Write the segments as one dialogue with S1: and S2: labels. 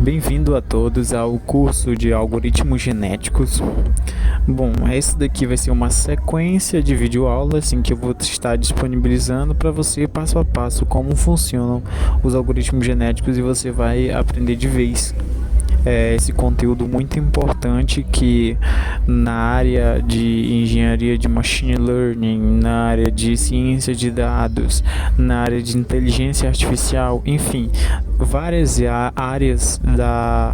S1: Bem-vindo a todos ao curso de algoritmos genéticos. Bom, essa daqui vai ser uma sequência de videoaulas em que eu vou estar disponibilizando para você passo a passo como funcionam os algoritmos genéticos e você vai aprender de vez. Esse conteúdo muito importante que na área de engenharia de machine learning, na área de ciência de dados, na área de inteligência artificial, enfim, várias áreas da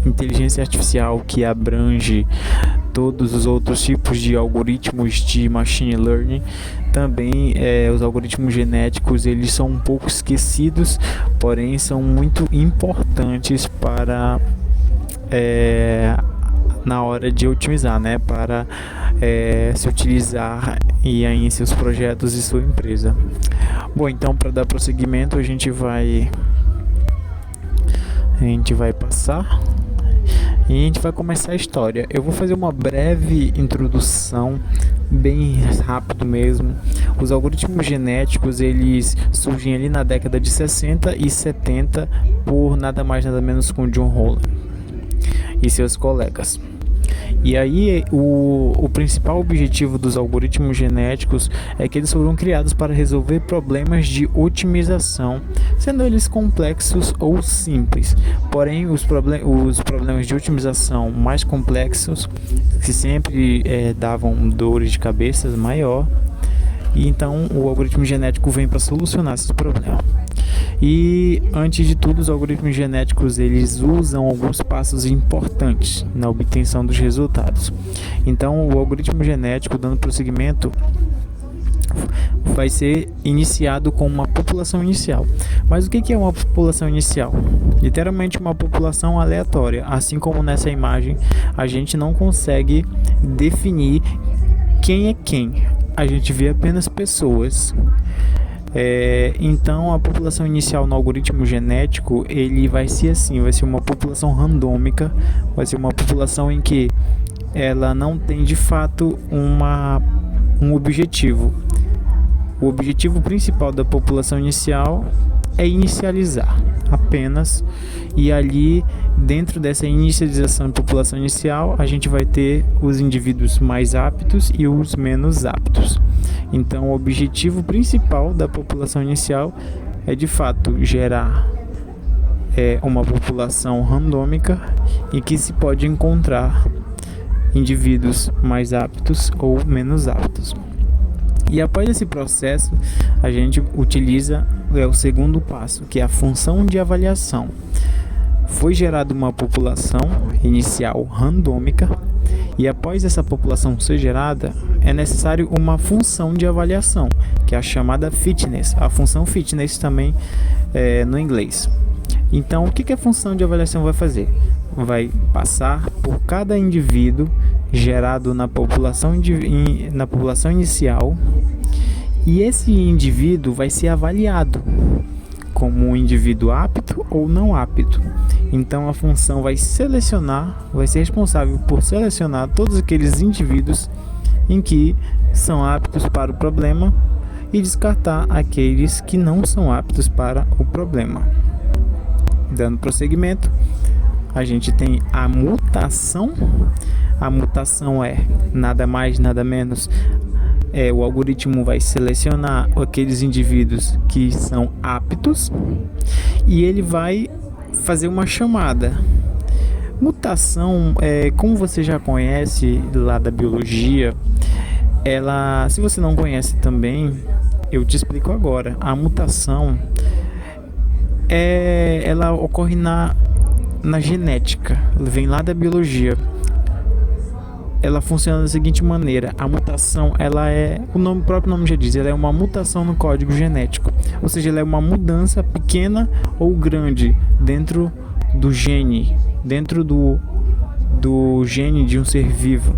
S1: inteligência artificial que abrange todos os outros tipos de algoritmos de machine learning. Também os algoritmos genéticos, eles são um pouco esquecidos, porém são muito importantes para na hora de otimizar, né? Para se utilizar em seus projetos e sua empresa. Bom, então para dar prosseguimento a gente vai passar e a gente vai começar a história. Eu vou fazer uma breve introdução, bem rápido mesmo. Os algoritmos genéticos, eles surgem ali na década de 60 e 70 por nada mais nada menos com John Holland e seus colegas. E aí o principal objetivo dos algoritmos genéticos é que eles foram criados para resolver problemas de otimização, sendo eles complexos ou simples. Porém, os problemas de otimização mais complexos, que sempre davam dores de cabeça maior, e então o algoritmo genético vem para solucionar esses problemas. E antes de tudo, os algoritmos genéticos, eles usam alguns passos importantes na obtenção dos resultados. Então o algoritmo genético, dando prosseguimento, vai ser iniciado com uma população inicial. Mas o que é uma população inicial? Literalmente uma população aleatória. Assim como nessa imagem a gente não consegue definir quem é quem, a gente vê apenas pessoas. Então a população inicial no algoritmo genético, ele vai ser assim, vai ser uma população randômica, vai ser uma população em que ela não tem de fato um objetivo. O objetivo principal da população inicial é inicializar apenas, e ali dentro dessa inicialização de população inicial a gente vai ter os indivíduos mais aptos e os menos aptos. Então o objetivo principal da população inicial é de fato gerar uma população randômica em que se pode encontrar indivíduos mais aptos ou menos aptos. E após esse processo, a gente utiliza o segundo passo, que é a função de avaliação. Foi gerada uma população inicial randômica, e após essa população ser gerada, é necessário uma função de avaliação, que é a chamada fitness. A função fitness também no inglês. Então, o que a função de avaliação vai fazer? Vai passar por cada indivíduo gerado na população inicial, e esse indivíduo vai ser avaliado como um indivíduo apto ou não apto. Então a função vai ser responsável por selecionar todos aqueles indivíduos em que são aptos para o problema e descartar aqueles que não são aptos para o problema. Dando prosseguimento, a gente tem a mutação. A mutação é nada mais, nada menos. O algoritmo vai selecionar aqueles indivíduos que são aptos e ele vai fazer uma chamada. Mutação, como você já conhece lá da biologia, se você não conhece também, eu te explico agora. A mutação ela ocorre na genética, vem lá da biologia. Ela funciona da seguinte maneira: a mutação, o próprio nome já diz, ela é uma mutação no código genético, ou seja, ela é uma mudança pequena ou grande dentro do gene, dentro do gene de um ser vivo.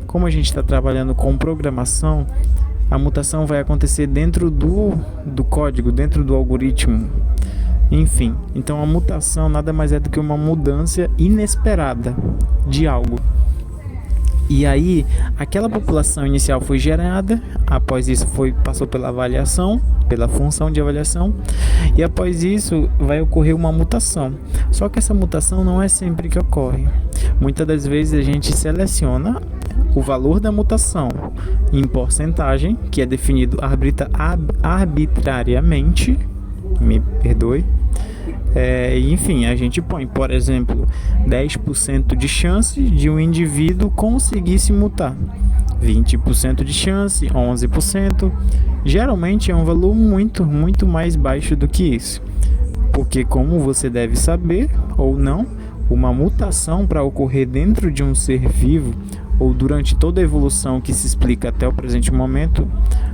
S1: Como a gente está trabalhando com programação, a mutação vai acontecer dentro do código, dentro do algoritmo. Enfim, então a mutação nada mais é do que uma mudança inesperada de algo. E aí, aquela população inicial foi gerada, após isso passou pela avaliação, pela função de avaliação, e após isso vai ocorrer uma mutação. Só que essa mutação não é sempre que ocorre. Muitas das vezes a gente seleciona o valor da mutação em porcentagem, que é definido arbitrariamente, me perdoe. Enfim, a gente põe, por exemplo, 10% de chance de um indivíduo conseguir se mutar, 20% de chance, 11%. Geralmente é um valor muito, muito mais baixo do que isso, porque, como você deve saber ou não, uma mutação, para ocorrer dentro de um ser vivo ou durante toda a evolução que se explica até o presente momento,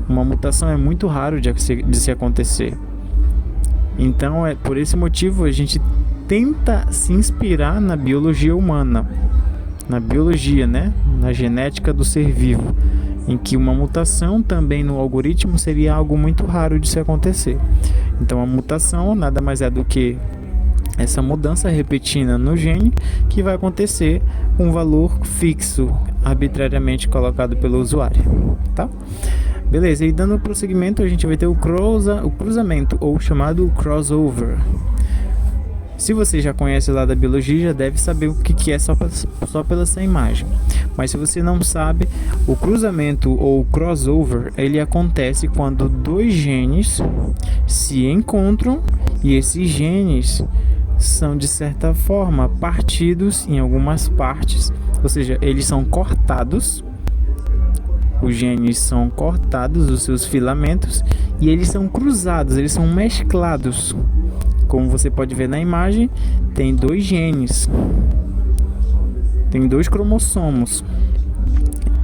S1: uma mutação é muito raro de se acontecer. Então, por esse motivo, a gente tenta se inspirar na biologia humana, na biologia, né? Na genética do ser vivo, em que uma mutação também no algoritmo seria algo muito raro de se acontecer. Então, a mutação nada mais é do que essa mudança repentina no gene que vai acontecer com um valor fixo, arbitrariamente colocado pelo usuário, tá? Beleza, e dando prosseguimento, a gente vai ter o cruzamento, ou chamado crossover. Se você já conhece lá da biologia, já deve saber o que é só pela essa imagem. Mas se você não sabe, o cruzamento ou crossover, ele acontece quando dois genes se encontram e esses genes são, de certa forma, partidos em algumas partes, ou seja, eles são cortados. Os genes são cortados, os seus filamentos, e eles são cruzados, eles são mesclados. Como você pode ver na imagem, tem dois genes, tem dois cromossomos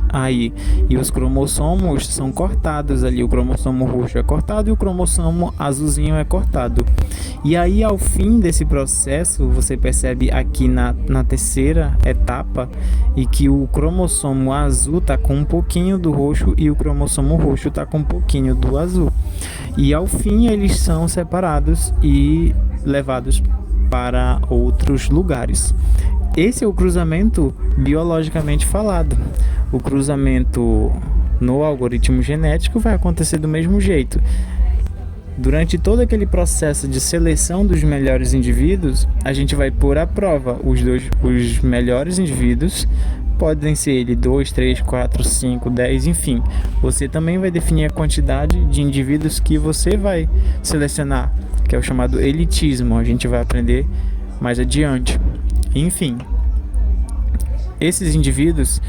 S1: aí, e os cromossomos são cortados ali. O cromossomo roxo é cortado e o cromossomo azulzinho é cortado. E aí, ao fim desse processo, você percebe aqui na terceira etapa, e que o cromossomo azul está com um pouquinho do roxo e o cromossomo roxo está com um pouquinho do azul. E ao fim eles são separados e levados para outros lugares. Esse é o cruzamento biologicamente falado. O cruzamento no algoritmo genético vai acontecer do mesmo jeito. Durante todo aquele processo de seleção dos melhores indivíduos, a gente vai pôr à prova os melhores indivíduos. Podem ser ele 2, 3, 4, 5, 10, enfim. Você também vai definir a quantidade de indivíduos que você vai selecionar, que é o chamado elitismo. A gente vai aprender mais adiante. Enfim, esses indivíduos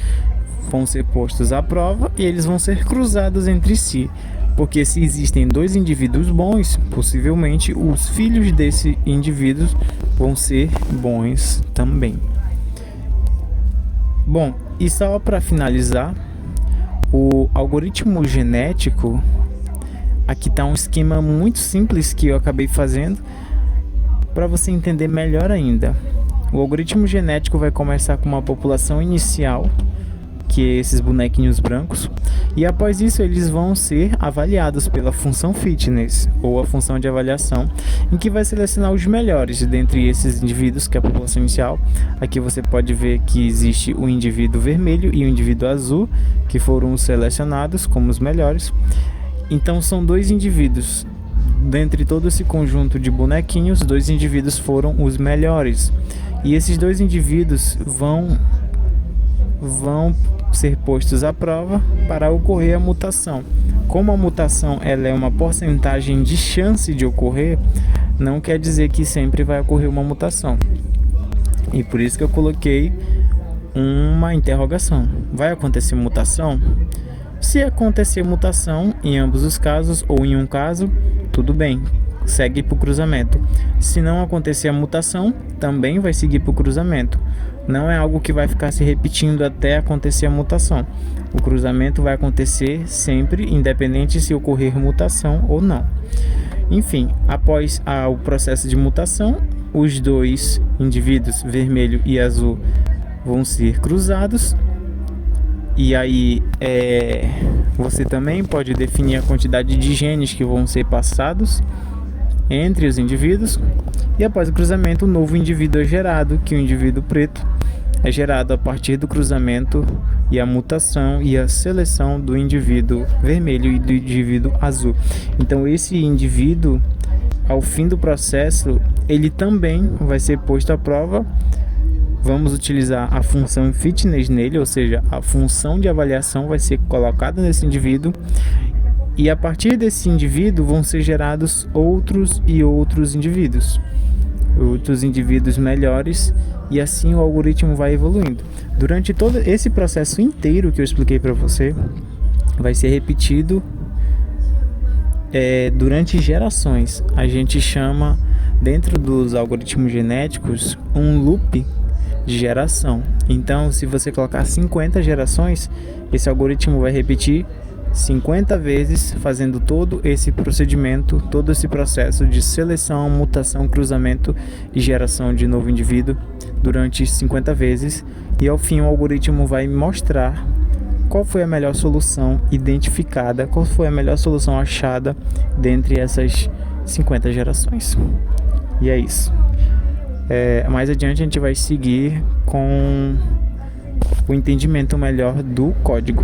S1: vão ser postos à prova e eles vão ser cruzados entre si. Porque se existem dois indivíduos bons, possivelmente os filhos desses indivíduos vão ser bons também. Bom, e só para finalizar, o algoritmo genético, aqui está um esquema muito simples que eu acabei fazendo para você entender melhor ainda. O algoritmo genético vai começar com uma população inicial, que é esses bonequinhos brancos, e após isso eles vão ser avaliados pela função fitness, ou a função de avaliação, em que vai selecionar os melhores dentre esses indivíduos, que é a população inicial. Aqui você pode ver que existe o indivíduo vermelho e o indivíduo azul, que foram selecionados como os melhores. Então são dois indivíduos. Dentre todo esse conjunto de bonequinhos, dois indivíduos foram os melhores. E esses dois indivíduos vão ser postos à prova para ocorrer a mutação. Como a mutação ela é uma porcentagem de chance de ocorrer, não quer dizer que sempre vai ocorrer uma mutação. E por isso que eu coloquei uma interrogação. Vai acontecer mutação? Se acontecer mutação em ambos os casos ou em um caso, tudo bem, segue para o cruzamento. Se não acontecer a mutação, também vai seguir para o cruzamento. Não é algo que vai ficar se repetindo até acontecer a mutação. O cruzamento vai acontecer sempre, independente se ocorrer mutação ou não. Enfim, após o processo de mutação, os dois indivíduos, vermelho e azul, vão ser cruzados. E aí você também pode definir a quantidade de genes que vão ser passados entre os indivíduos. E após o cruzamento, um novo indivíduo é gerado, que é o indivíduo preto. é gerado a partir do cruzamento e a mutação e a seleção do indivíduo vermelho e do indivíduo azul. Então esse indivíduo, ao fim do processo, ele também vai ser posto à prova. Vamos utilizar a função fitness nele, ou seja, a função de avaliação vai ser colocada nesse indivíduo, e a partir desse indivíduo vão ser gerados outros indivíduos, outros indivíduos melhores, e assim o algoritmo vai evoluindo. Durante todo esse processo inteiro que eu expliquei para você, vai ser repetido durante gerações. A gente chama, dentro dos algoritmos genéticos, um loop de geração. Então, se você colocar 50 gerações, esse algoritmo vai repetir 50 vezes, fazendo todo esse procedimento, todo esse processo de seleção, mutação, cruzamento e geração de novo indivíduo durante 50 vezes, e ao fim o algoritmo vai mostrar qual foi a melhor solução identificada, qual foi a melhor solução achada dentre essas 50 gerações. E é isso. Mais adiante a gente vai seguir com o entendimento melhor do código.